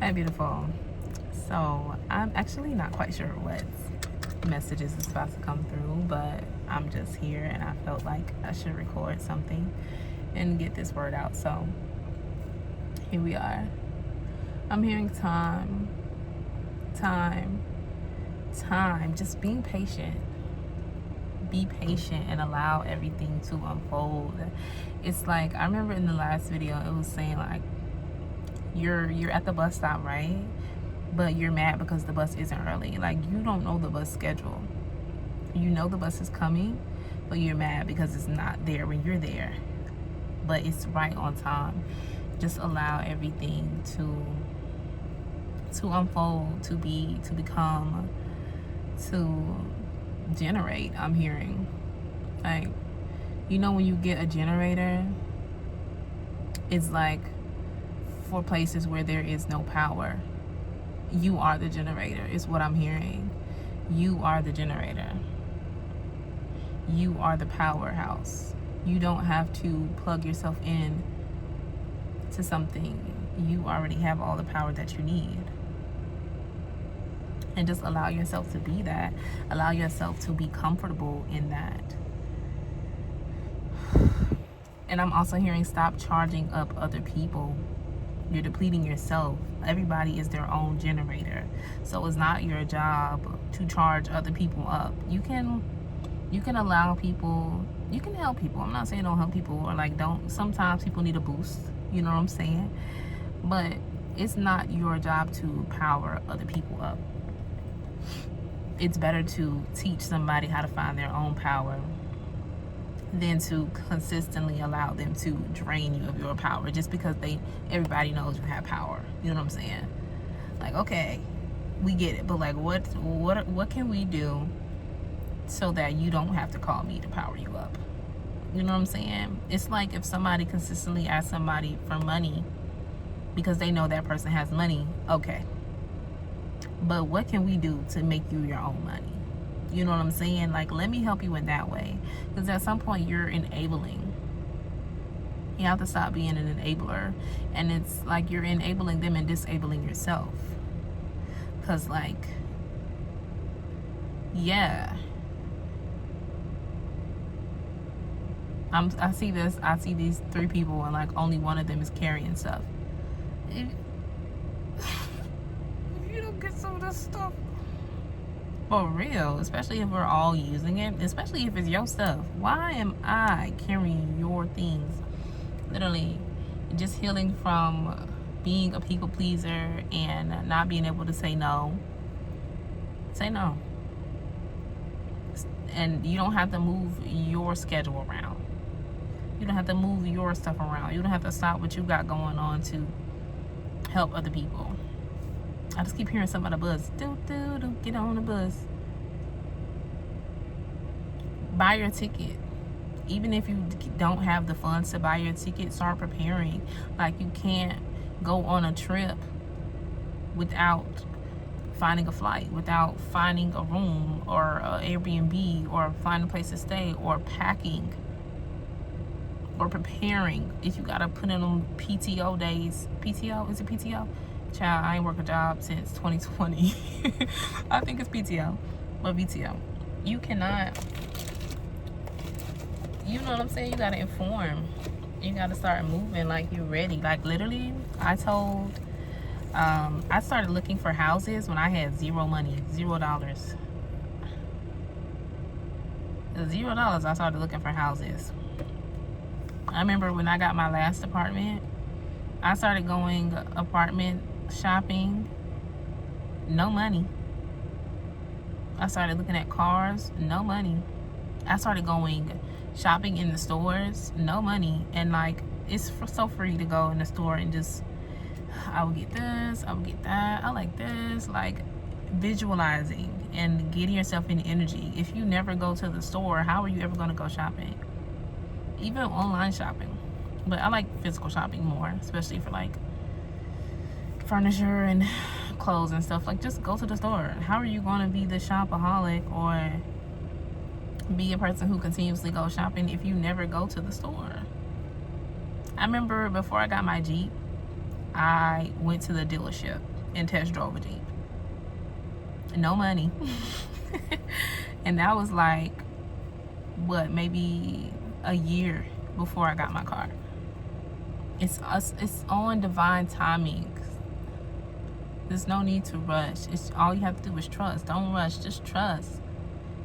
Hi, beautiful. So I'm actually not quite sure what messages is about to come through, but I'm just here and I felt like I should record something and get this word out. So here we are. I'm hearing time, time, time. Just being patient. Be patient and allow everything to unfold. It's like I remember in the last video it was saying like you're at the bus stop, right? But you're mad because the bus isn't early. Like, you don't know the bus schedule. You know the bus is coming, but you're mad because it's not there when you're there. But it's right on time. Just allow everything to unfold, to become, to generate. I'm hearing, like, when you get a generator, it's like for places where there is no power. You are the generator, is what I'm hearing. You are the generator. You are the powerhouse. You don't have to plug yourself in to something. You already have all the power that you need. And just allow yourself to be that. Allow yourself to be comfortable in that. And I'm also hearing stop charging up other people. You're depleting yourself. Everybody is their own generator. So it's not your job to charge other people up. You can allow people, you can help people. I'm not saying don't help people or like don't. Sometimes people need a boost. You know what I'm saying? But it's not your job to power other people up. It's better to teach somebody how to find their own power than to consistently allow them to drain you of your power just because everybody knows you have power. You know what I'm saying? Like, okay, we get it, but like what can we do so that you don't have to call me to power you up? You know what I'm saying? It's like if somebody consistently asks somebody for money because they know that person has money, okay. But what can we do to make you your own money? You know what I'm saying? Like, let me help you in that way. Because at some point, you're enabling. You have to stop being an enabler. And it's like you're enabling them and disabling yourself. Because, like, yeah. I see these 3 people and, like, only one of them is carrying stuff. If you don't get some of this stuff, for real, especially if we're all using it, especially if it's your stuff. Why am I carrying your things? Literally, just healing from being a people pleaser and not being able to say no. Say no. And you don't have to move your schedule around. You don't have to move your stuff around. You don't have to stop what you got going on to help other people. I just keep hearing something on the bus. Get on the bus. Buy your ticket. Even if you don't have the funds to buy your ticket, start preparing. Like, you can't go on a trip without finding a flight, without finding a room or an Airbnb or finding a place to stay or packing or preparing. If you gotta put in on PTO days. PTO? Is it PTO? Child, I ain't worked a job since 2020. I think it's PTO, but VTO. You cannot, you know what I'm saying? You gotta inform. You gotta start moving like you're ready. Like, literally, I started looking for houses when I had zero money, $0. $0, I started looking for houses. I remember when I got my last apartment, I started going apartment shopping, no money. I started looking at cars, no money. I started going shopping in the stores, no money. And like, it's so free to go in the store and just, I would get this, I would get that, I like this. Like, visualizing and getting yourself in energy. If you never go to the store, how are you ever going to go shopping? Even online shopping. But I like physical shopping more, especially for like furniture and clothes and stuff. Like, just go to the store. How are you going to be the shopaholic or be a person who continuously goes shopping if you never go to the store? I remember before I got my Jeep, I went to the dealership and test drove a Jeep. No money. And that was like, what, maybe a year before I got my car. It's on divine timing. There's no need to rush. It's all you have to do is trust. Don't rush, just trust.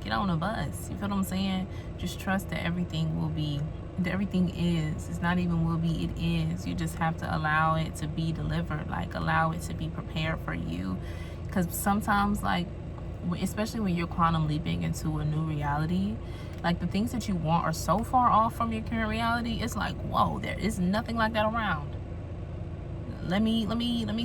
Get on the bus. You feel what I'm saying? Just trust that everything will be, that everything is. It's not even will be, it is. You just have to allow it to be delivered. Like, allow it to be prepared for you. Because sometimes, like, especially when you're quantum leaping into a new reality, like, the things that you want are so far off from your current reality. It's like, whoa, there is nothing like that around. Let me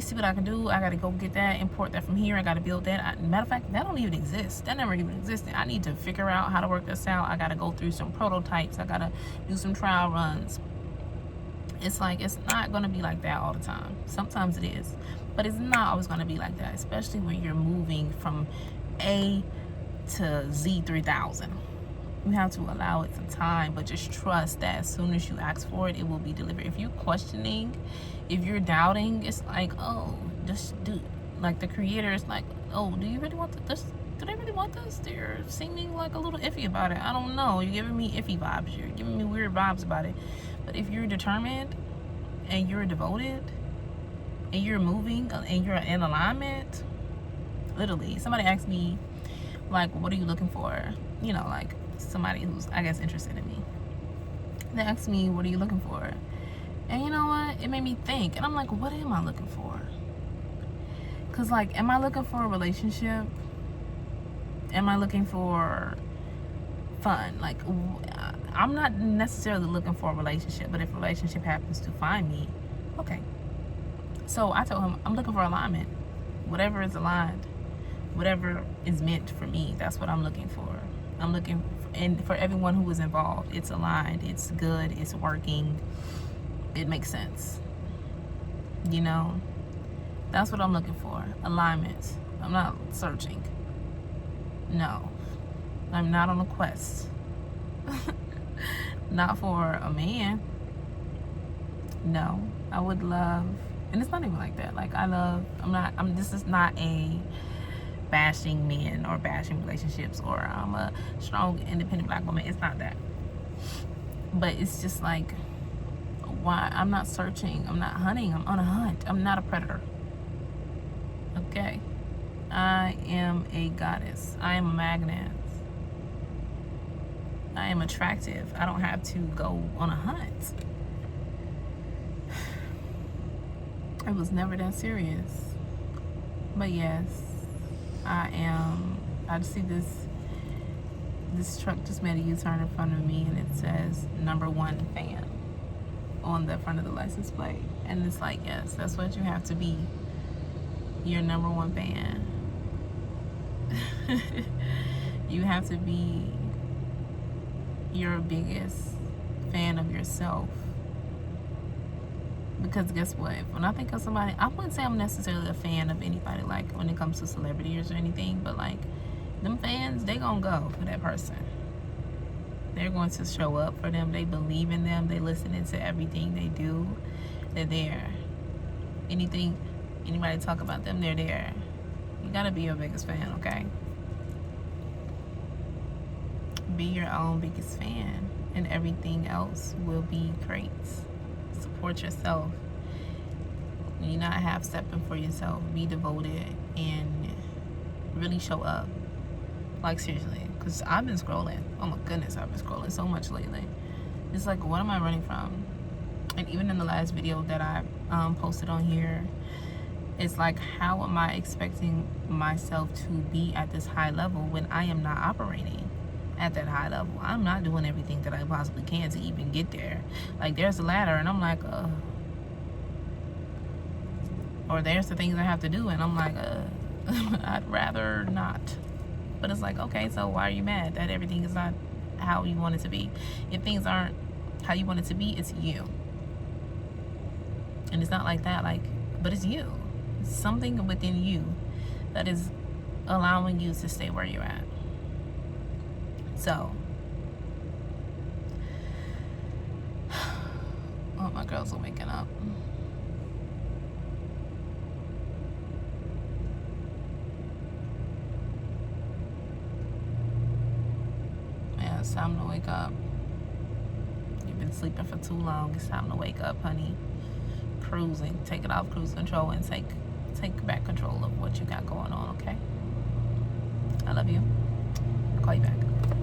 see what I can do. I gotta go get that, import that from here. I gotta build that. Matter of fact, that don't even exist. That never even existed. I need to figure out how to work this out. I gotta go through some prototypes. I gotta do some trial runs. It's like, it's not gonna be like that all the time. Sometimes it is, but it's not always gonna be like that, especially when you're moving from A to Z3000. You have to allow it some time, but just trust that as soon as you ask for it, it will be delivered. If you're questioning, if you're doubting, it's like, oh, just do. Like, the creator is like, oh, do you really want this? Do they really want this? They're seeming like a little iffy about it. I don't know. You're giving me iffy vibes. You're giving me weird vibes about it. But if you're determined and you're devoted and you're moving and you're in alignment, literally, somebody asked me, like, what are you looking for? You know, like, somebody who's, I guess, interested in me. They asked me, what are you looking for? And you know what? It made me think. And I'm like, what am I looking for? Because, like, am I looking for a relationship? Am I looking for fun? Like, I'm not necessarily looking for a relationship, but if a relationship happens to find me, okay. So I told him, I'm looking for alignment. Whatever is aligned, whatever is meant for me, that's what I'm looking for. I'm looking and for everyone who is involved, it's aligned, it's good, it's working, it makes sense. You know, that's what I'm looking for. Alignment. I'm not searching. No, I'm not on a quest. Not for a man. No, I would love, and it's not even like that. Like, this is not a bashing men or bashing relationships or I'm a strong independent black woman. It's not that, but it's just like, why? I'm not searching, I'm not hunting, I'm on a hunt. I'm not a predator. Okay, I am a goddess. I am a magnet. I am attractive. I don't have to go on a hunt. It was never that serious. But yes, I just see this truck just made a U-turn in front of me, and it says #1 fan on the front of the license plate. And it's like, yes, that's what you have to be. Your #1 fan. You have to be your biggest fan of yourself. Because guess what? When I think of somebody, I wouldn't say I'm necessarily a fan of anybody, like, when it comes to celebrities or anything, but, like, them fans, they gonna go for that person. They're going to show up for them. They believe in them. They listen into everything they do. They're there. Anybody talk about them, they're there. You gotta be your biggest fan, okay? Be your own biggest fan, and everything else will be great. Support yourself. You're not half-stepping for yourself. Be devoted and really show up. Like, seriously, because I've been scrolling. Oh my goodness, I've been scrolling so much lately. It's like, what am I running from? And even in the last video that I posted on here, it's like, how am I expecting myself to be at this high level when I am not operating at that high level? I'm not doing everything that I possibly can to even get there. Like, there's a ladder, and I'm like, or there's the things I have to do, and I'm like, I'd rather not. But it's like, okay, so why are you mad that everything is not how you want it to be? If things aren't how you want it to be, it's you. And it's not like that, like, but it's you. It's something within you that is allowing you to stay where you're at. So, oh, my girls are waking up. It's time to wake up. You've been sleeping for too long. It's time to wake up, honey. Cruising. Take it off cruise control and take back control of what you got going on, okay? I love you. I'll call you back.